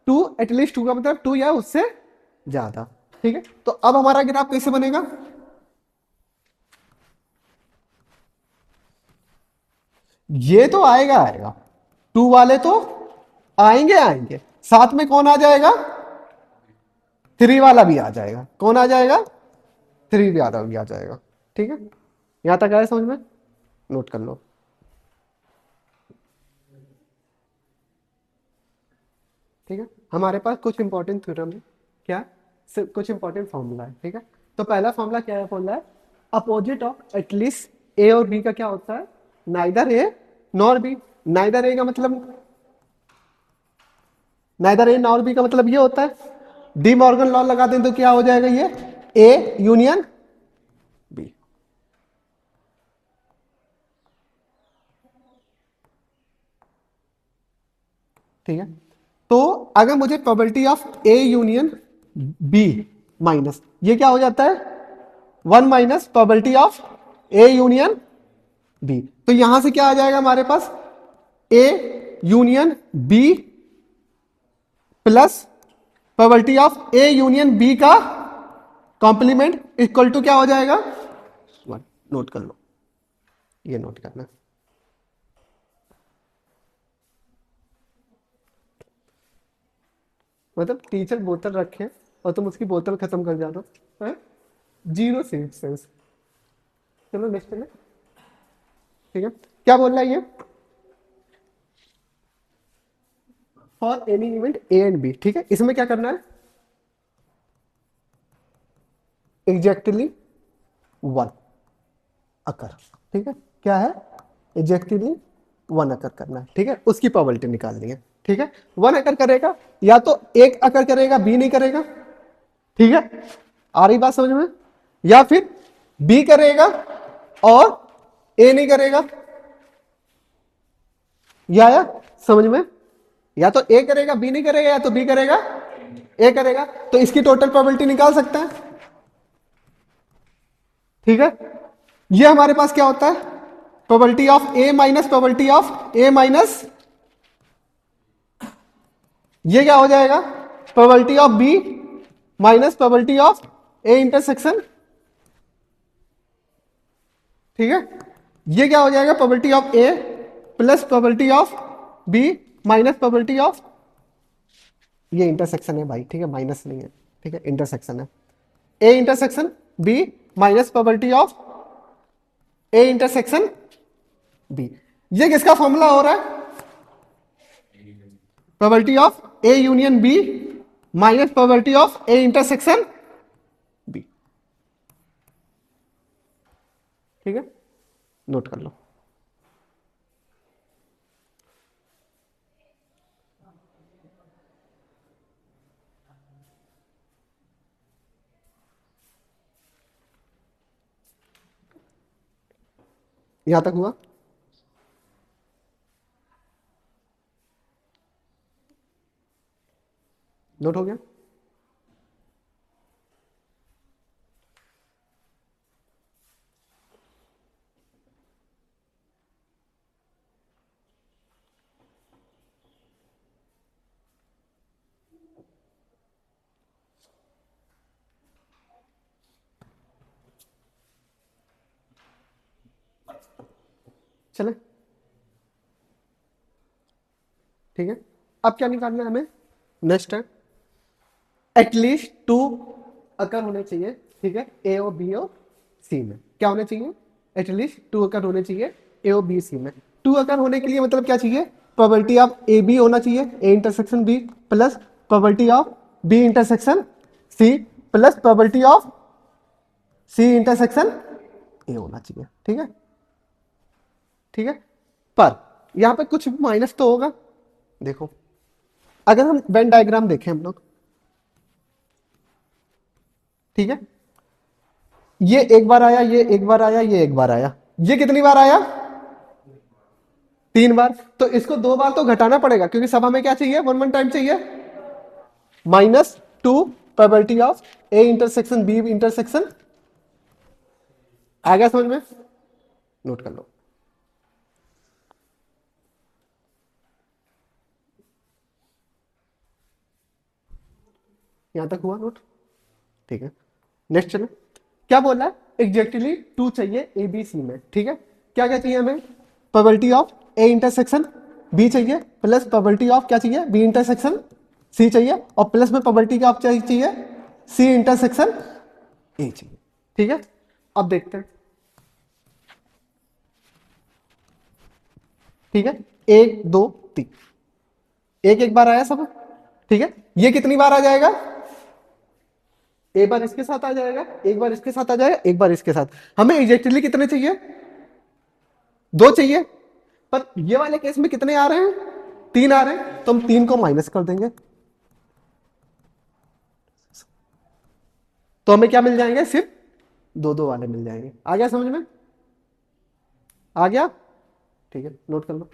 टू, एटलीस्ट टू का मतलब टू या उससे ज्यादा। ठीक है, तो अब हमारा ग्राफ कैसे बनेगा, ये तो आएगा आएगा, टू वाले तो आएंगे आएंगे, साथ में कौन आ जाएगा, थ्री वाला भी आ जाएगा। कौन आ जाएगा, थ्री वाला भी आ जाएगा। ठीक है, यहां तक आया समझ में, नोट कर लो। ठीक है, हमारे पास कुछ इंपॉर्टेंट थ्योरम है, क्या, सिर्फ कुछ इंपॉर्टेंट फॉर्मूला है। ठीक है, तो पहला फॉर्मूला क्या है, फॉर्मूला है अपोजिट ऑफ एटलीस्ट ए और बी का क्या होता है, neither A nor B. Neither A का मतलब, नाइदर ए नॉर बी का मतलब ये होता है, डी मॉर्गन लॉ लगा दें तो क्या हो जाएगा, ये ए यूनियन बी। ठीक है, तो अगर मुझे probability of A union B minus, ये क्या हो जाता है, one minus probability of A union B, तो यहां से क्या आ जाएगा हमारे पास, A union B plus probability of A union B का कॉम्प्लीमेंट इक्वल टू क्या हो जाएगा, वन। नोट कर लो, ये नोट करना। मतलब टीचर बोतल रखे और तुम उसकी बोतल खत्म कर जाना, है जीरो सेंस। चलो नेक्स्ट में, ठीक है, क्या बोल रहा है ये, for any event A and B. ठीक है, इसमें क्या करना है, एग्जैक्टली वन अकर। ठीक है, क्या है, एग्जैक्टली वन अकर करना है। ठीक है, उसकी प्रोबेबिलिटी निकालनी है। ठीक है, वन अकर करेगा, या तो एक अकर करेगा, बी नहीं करेगा। ठीक है, आ रही बात समझ में, या फिर बी करेगा और ए नहीं करेगा, या आया समझ में, या तो ए करेगा बी नहीं करेगा, या तो बी करेगा ए करेगा, तो इसकी टोटल प्रोबेबिलिटी निकाल सकते हैं। ठीक है, ये हमारे पास क्या होता है, probability of A minus probability of A minus, ये क्या हो जाएगा, probability of B minus probability of A intersection. ठीक है, ये क्या हो जाएगा, probability of A plus probability of B minus probability of, ये इंटरसेक्शन है भाई। ठीक है, माइनस नहीं है, ठीक है, इंटरसेक्शन है, A intersection B minus probability of A intersection B. ये किसका फॉर्मूला हो रहा है, probability of A union B minus probability of A intersection B. ठीक है, नोट कर लो। यहां तक हुआ, नोट हो गया। चले, ठीक है, अब क्या निकालना है हमें, नेक्स्ट है एटलीस्ट टू अकर होने चाहिए। ठीक है, ए और बी और सी में क्या होने चाहिए, एटलीस्ट टू अकर होने चाहिए ए और बी सी में। टू अकर होने के लिए मतलब क्या चाहिए, प्रोबेबिलिटी ऑफ ए बी होना चाहिए, A intersection B plus probability of B intersection C plus probability of C intersection A होना चाहिए। ठीक है, ठीक है, पर यहां पे कुछ माइनस तो होगा। देखो, अगर हम वेन डायग्राम देखें हम लोग, ठीक है, ये एक बार आया, ये एक बार आया, ये एक बार आया, ये कितनी बार आया, तीन बार। तो इसको दो बार तो घटाना पड़ेगा, क्योंकि सब हमें क्या चाहिए, वन वन टाइम चाहिए, minus two probability of A intersection B intersection. आ गया समझ में? नोट कर लो। यहां तक हुआ नोट? ठीक है, नेक्स्ट चलो। क्या बोला है? एग्जैक्टली टू चाहिए ए बी सी में, ठीक है। क्या क्या चाहिए हमें? Probability of A intersection B चाहिए, प्लस प्रोबेबिलिटी ऑफ क्या चाहिए? बी इंटरसेक्शन सी चाहिए, और प्लस में प्रोबेबिलिटी ऑफ क्या चाहिए? सी इंटरसेक्शन ए चाहिए, ठीक है। अब देखते हैं, ठीक है। एक दो तीन, एक एक बार आया सब, ठीक है। ये कितनी बार आ जाएगा? एक बार इसके साथ आ जाएगा, एक बार इसके साथ आ जाएगा, एक बार इसके साथ। हमें एग्जैक्टली कितने चाहिए? दो चाहिए, पर ये वाले केस में कितने आ रहे हैं? तीन आ रहे हैं, तो हम तीन को माइनस कर देंगे, तो हमें क्या मिल जाएंगे? सिर्फ दो दो वाले मिल जाएंगे। आ गया समझ में? आ गया? ठीक है, नोट कर लो।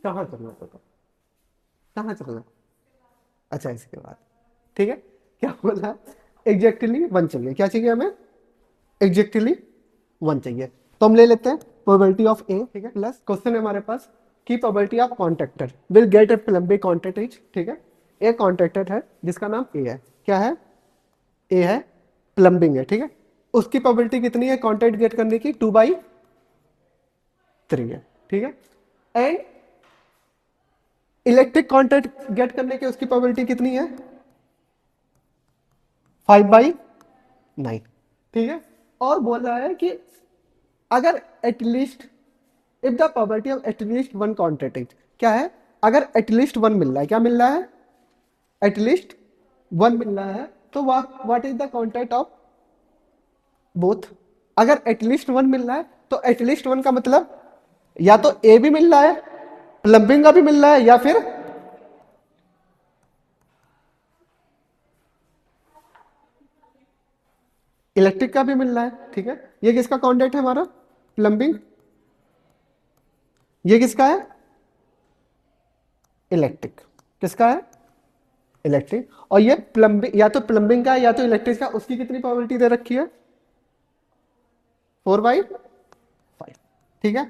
कहाँ चलना तो, कहाँ चलना? अच्छा, इसके बाद, ठीक है। क्या बोला? एग्जैक्टली वन चाहिए। क्या चाहिए हमें? एग्जैक्टली वन चाहिए, तो हम ले लेते हैं प्रोबेबिलिटी ऑफ ए, ठीक है, प्लस क्वेश्चन है हमारे पास की probability of contractor will get A plumbing contract is, ठीक है। ए कॉन्ट्रैक्टर है जिसका नाम ए है। क्या है? ए है, प्लम्बिंग है, ठीक है। उसकी प्रोबेबिलिटी कितनी है कॉन्ट्रैक्ट गेट करने की? 2/3 है, ठीक है। एंड इलेक्ट्रिक कॉन्ट्रैक्ट गेट करने की उसकी प्रोबेबिलिटी कितनी है? 5/9, ठीक है। और बोल रहा है कि अगर at least if the probability of at least one contract is, क्या है? अगर एटलीस्ट वन मिल रहा है, क्या मिल रहा है? एटलीस्ट वन मिल रहा है, तो what is the contract of both? अगर एटलीस्ट वन मिल रहा है तो एटलीस्ट वन का मतलब या तो ए भी मिल रहा है, प्लम्बिंग का भी मिल रहा है, या फिर इलेक्ट्रिक का भी मिल रहा है, ठीक है। ये किसका कॉन्ट्रैक्ट है हमारा? प्लम्बिंग। ये किसका है? इलेक्ट्रिक। किसका है? इलेक्ट्रिक। और ये प्लम्बिंग, या तो प्लम्बिंग का है या तो इलेक्ट्रिक का। उसकी कितनी प्रोबेबिलिटी दे रखी है? 4/5, ठीक है।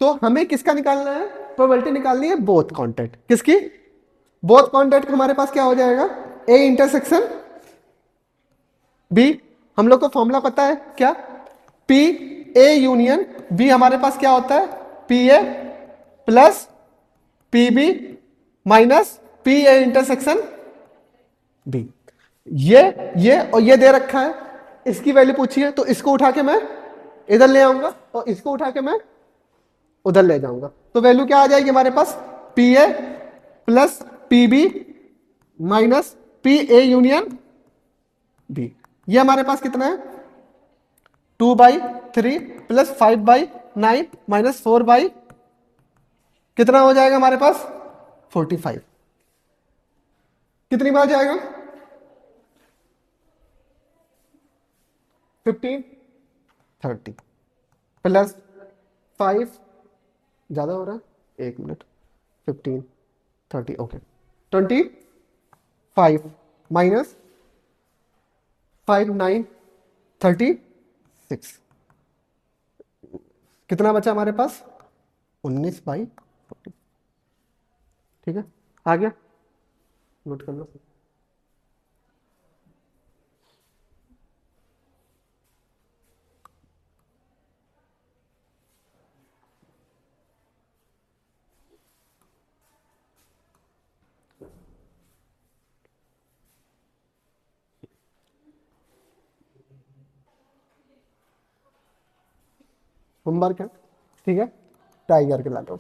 तो हमें किसका निकालना है? प्रोबेबिलिटी निकालनी है बोथ कॉन्ट्रैक्ट। किसकी? बोथ कॉन्ट्रैक्ट हमारे पास क्या हो जाएगा? A intersection B. हम लोग को फॉर्मूला पता है क्या? पी ए यूनियन बी हमारे पास क्या होता है? P A plus P B minus P A intersection B. ये और ये दे रखा है, इसकी वैल्यू पूछी है, तो इसको उठा के मैं इधर ले आऊंगा और इसको उठा के मैं उधर ले जाऊंगा, तो वैल्यू क्या आ जाएगी हमारे पास? P A plus P B minus P A union B. ये हमारे पास कितना है? 2/3 प्लस 5/9 माइनस 4 कितना हो जाएगा हमारे पास? 45। कितनी बार जाएगा? 15 30 प्लस 5, ज्यादा हो रहा है, एक मिनट, 15 30 ओके, 25 माइनस 5 9 36, कितना बचा हमारे पास? 19/40, ठीक है। आ गया? नोट कर लो। होमवर्क है, ठीक है, ट्राई करके ला दो।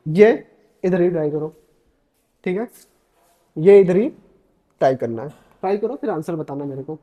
ये इधर ही ट्राई करो, ठीक है। ये इधर ही ट्राई करना है, ट्राई करो फिर आंसर बताना मेरे को।